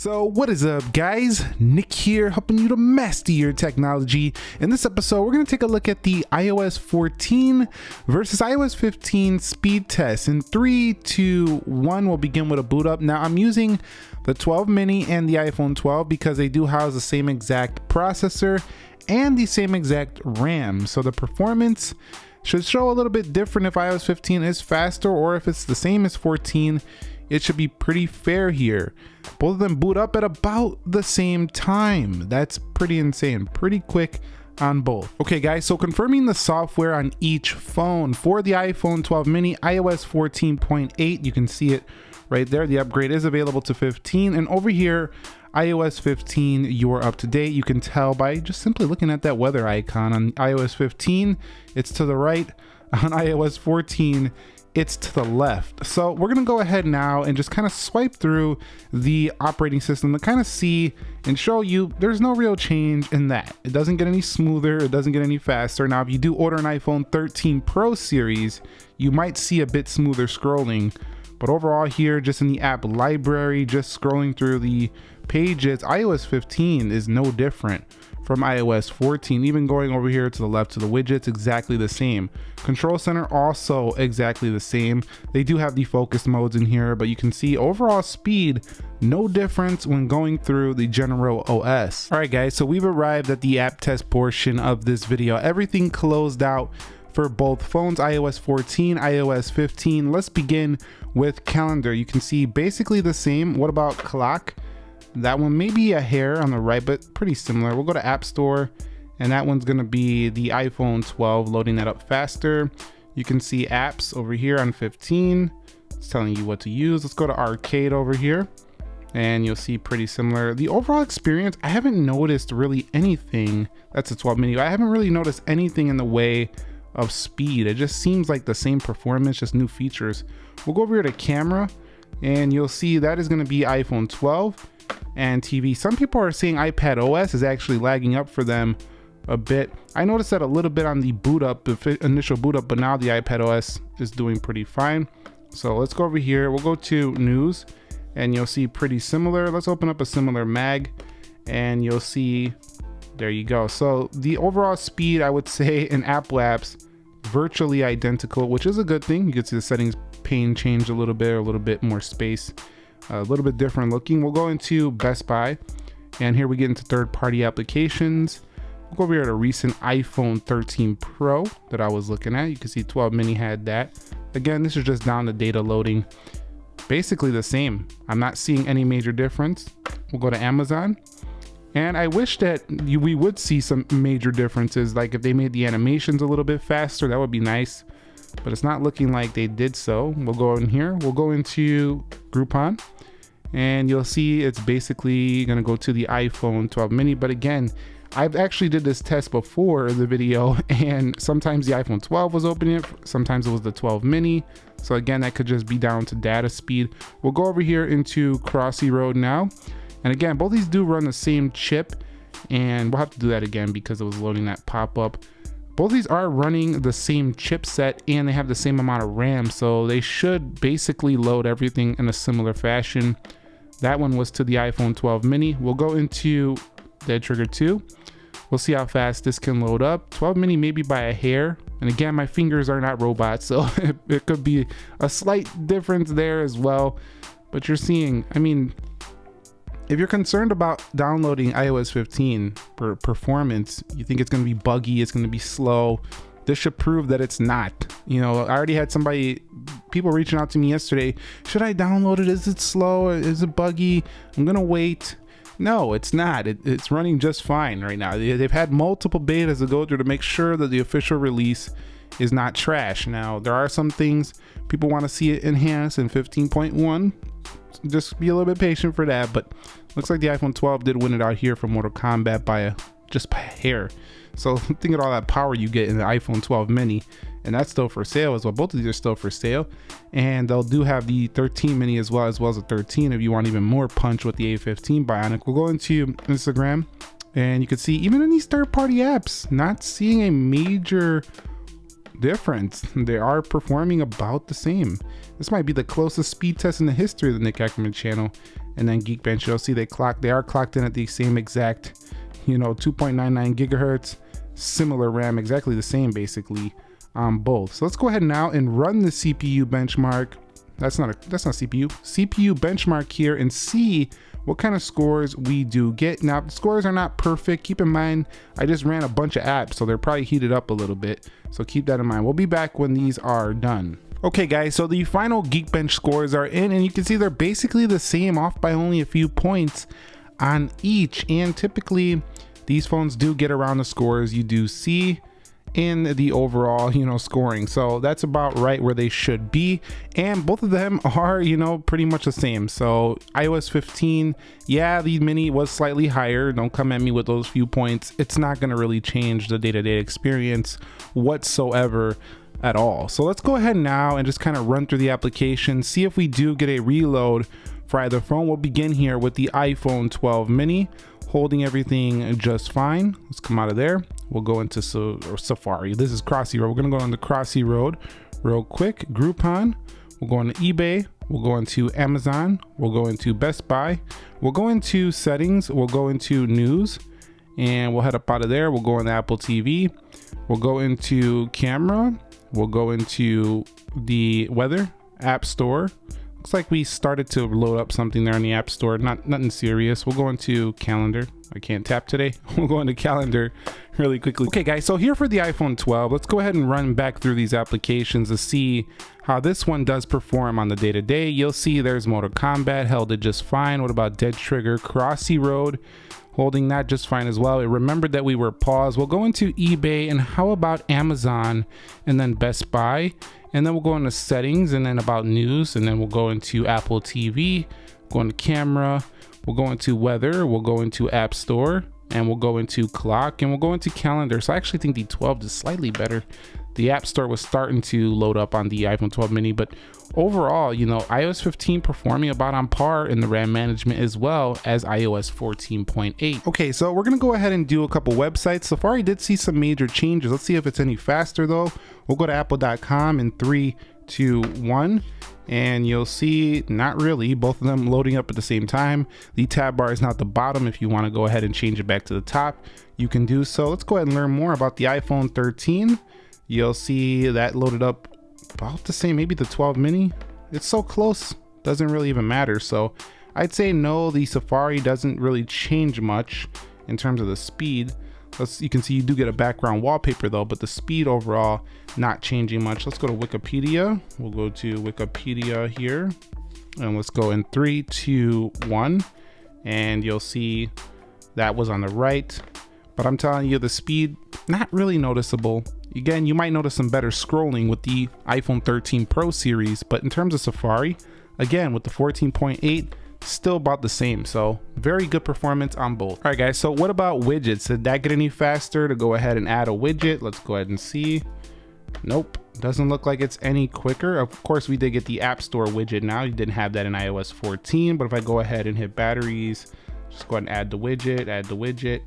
So what is up, guys? Nick here, helping you to master your technology. In this episode, we're going to take a look at the iOS 14 versus iOS 15 speed test. In 3, 2, 1, we'll begin with a boot up. Now, I'm using the 12 mini and the iPhone 12 because they do house the same exact processor and the same exact RAM. So the performance should show a little bit different if iOS 15 is faster, or if it's the same as 14. It should be pretty fair here. Both of them boot up at about the same time. That's pretty insane, pretty quick on both. Okay guys, so confirming the software on each phone. For the iPhone 12 mini, iOS 14.8, you can see it right there. The upgrade is available to 15, and over here, iOS 15, you're up to date. You can tell by just simply looking at that weather icon. On iOS 15, it's to the right. On iOS 14, it's to the left. So we're gonna go ahead now and just kind of swipe through the operating system to kind of see and show you there's no real change in that. It doesn't get any smoother, it doesn't get any faster. Now, if you do order an iPhone 13 Pro series, you might see a bit smoother scrolling. But overall here, just in the app library, just scrolling through the pages, iOS 15 is no different from iOS 14. Even going over here to the left to the widgets, exactly the same. Control center also exactly the same. They do have the focus modes in here, but you can see overall speed, no difference when going through the general OS. All right guys, so we've arrived at the app test portion of this video. Everything closed out for both phones, iOS 14, iOS 15. Let's begin with calendar. You can see basically the same. What about clock? That one may be a hair on the right, but pretty similar. We'll go to App Store, and that one's gonna be the iPhone 12, loading that up faster. You can see apps over here on 15. It's telling you what to use. Let's go to Arcade over here, and you'll see pretty similar. The overall experience, I haven't noticed really anything. That's a 12 mini. I haven't really noticed anything in the way of speed. It just seems like the same performance, just new features. We'll go over here to camera, and you'll see that is gonna be iPhone 12. And TV. Some people are saying iPad OS is actually lagging up for them a bit. I noticed that a little bit on the boot up, the initial boot up, but now the iPad OS is doing pretty fine. So let's go over here. We'll go to news, and you'll see pretty similar. Let's open up a similar mag, and you'll see, there you go. So the overall speed, I would say in Apple apps, virtually identical, which is a good thing. You can see the settings pane change a little bit more space. A little bit different looking. We'll go into Best Buy, and here we get into third-party applications. We'll go over here to recent iPhone 13 Pro that I was looking at. You can see 12 mini had that. Again, this is just down the data loading. Basically the same. I'm not seeing any major difference. We'll go to Amazon, and I wish that we would see some major differences, like if they made the animations a little bit faster, that would be nice. But it's not looking like they did so. We'll go in here. We'll go into Groupon, and you'll see it's basically gonna go to the iPhone 12 mini. But again, I've actually did this test before the video, and sometimes the iPhone 12 was opening it, sometimes it was the 12 mini. So again, that could just be down to data speed. We'll go over here into Crossy Road now. And again, both these do run the same chip, and we'll have to do that again because it was loading that pop-up. Both of these are running the same chipset, and they have the same amount of RAM, so they should basically load everything in a similar fashion. That one was to the iPhone 12 mini. We'll go into Dead Trigger 2. We'll see how fast this can load up. 12 mini maybe by a hair. And again, my fingers are not robots, so it could be a slight difference there as well. But you're seeing, I mean, if you're concerned about downloading iOS 15 for performance, you think it's going to be buggy, it's going to be slow, this should prove that it's not. You know, I already had people reaching out to me yesterday. Should I download it? Is it slow? Is it buggy? I'm going to wait. No, it's not. It's running just fine right now. They've had multiple betas to go through to make sure that the official release is not trash. Now, there are some things people want to see it enhanced in 15.1. Just be a little bit patient for that, but looks like the iPhone 12 did win it out here from Mortal Kombat by just by a hair. So think of all that power you get in the iPhone 12 mini, and that's still for sale as well. Both of these are still for sale, and they'll do have the 13 mini as well as the 13 if you want even more punch with the A15 Bionic. We'll go into Instagram, and you can see even in these third-party apps, not seeing a major difference. They are performing about the same. This might be the closest speed test in the history of the Nick Ackerman channel. and then Geekbench, you'll see they are clocked in at the same exact, 2.99 gigahertz, similar RAM, exactly the same basically on both. So let's go ahead now and run the CPU benchmark. That's not CPU benchmark here, and see what kind of scores we do get. Now, the scores are not perfect. Keep in mind, I just ran a bunch of apps, so they're probably heated up a little bit. So keep that in mind. We'll be back when these are done. Okay guys, so the final Geekbench scores are in, and you can see they're basically the same, off by only a few points on each. And typically these phones do get around the scores you do see in the overall scoring, so that's about right where they should be, and both of them are pretty much the same. So iOS 15, yeah, the mini was slightly higher. Don't come at me with those few points. It's not going to really change the day-to-day experience whatsoever at all. So let's go ahead now and just kind of run through the application, see if we do get a reload for either phone. We'll begin here with the iPhone 12 mini, holding everything just fine. Let's come out of there. We'll go into Safari. This is Crossy Road. We're gonna go on the Crossy Road real quick. Groupon. We'll go into eBay. We'll go into Amazon. We'll go into Best Buy. We'll go into settings. We'll go into news, and we'll head up out of there. We'll go into Apple TV. We'll go into camera. We'll go into the weather, App Store. Looks like we started to load up something there in the App Store. Nothing serious. We'll go into calendar. I can't tap today. We'll go into calendar really quickly. Okay guys, so here for the iPhone 12, let's go ahead and run back through these applications to see how this one does perform on the day-to-day. You'll see there's Motor Combat, held it just fine. What about Dead Trigger? Crossy Road, holding that just fine as well. It remembered that we were paused. We'll go into eBay, and how about Amazon, and then Best Buy, and then we'll go into settings, and then about news, and then we'll go into Apple TV, go into camera, we'll go into weather, we'll go into App Store, and we'll go into clock, and we'll go into calendar. So I actually think the 12 is slightly better. The App Store was starting to load up on the iPhone 12 mini, but overall, iOS 15 performing about on par in the RAM management as well as iOS 14.8. Okay, so we're gonna go ahead and do a couple websites. Safari did see some major changes. Let's see if it's any faster though. We'll go to apple.com in 3, 2, 1. And you'll see not really, both of them loading up at the same time. The tab bar is not the bottom. If you want to go ahead and change it back to the top, you can do so. Let's go ahead and learn more about the iPhone 13. You'll see that loaded up about the same, maybe the 12 mini. It's so close, doesn't really even matter. So I'd say no, the Safari doesn't really change much in terms of the speed. You can see you do get a background wallpaper though, but the speed overall not changing much. Let's go to Wikipedia. We'll go to Wikipedia here, and let's go in 3, 2, 1, and you'll see that was on the right. But I'm telling you, the speed not really noticeable. Again, you might notice some better scrolling with the iPhone 13 Pro series, but in terms of Safari, again with the 14.8, still about the same. So very good performance on both. All right guys, so what about widgets? Did that get any faster to go ahead and add a widget? Let's go ahead and see. Nope, doesn't look like it's any quicker. Of course, we did get the App Store widget now. You didn't have that in iOS 14, but if I go ahead and hit batteries, just go ahead and add the widget,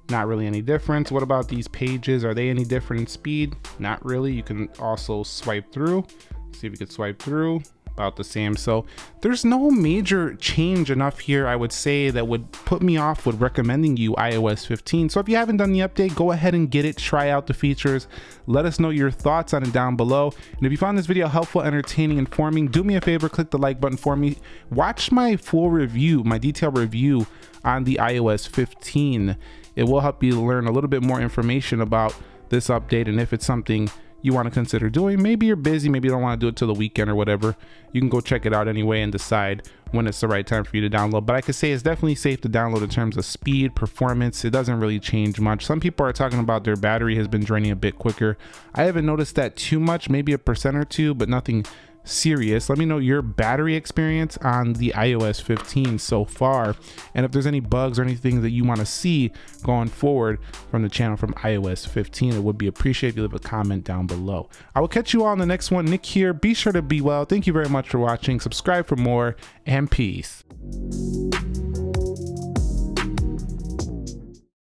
not really any difference. What about these pages? Are they any different in speed? Not really. You can also swipe through. See if you could swipe through. About the same. So there's no major change enough here, I would say, that would put me off with recommending you iOS 15. So if you haven't done the update, go ahead and get it, try out the features, let us know your thoughts on it down below. And if you found this video helpful, entertaining, informing, do me a favor, click the like button for me. Watch my full review, my detailed review on the iOS 15. It will help you learn a little bit more information about this update, and if it's something you want to consider doing. Maybe you're busy, maybe you don't want to do it till the weekend or whatever. You can go check it out anyway and decide when it's the right time for you to download. But I could say it's definitely safe to download in terms of speed, performance. It doesn't really change much. Some people are talking about their battery has been draining a bit quicker. I haven't noticed that too much, maybe a percent or two, but nothing serious. Let me know your battery experience on the iOS 15 so far, and if there's any bugs or anything that you want to see going forward from the channel from iOS 15, it would be appreciated if you leave a comment down below. I will catch you all on the next one. Nick here. Be sure to be well. Thank you very much for watching. Subscribe for more, and peace.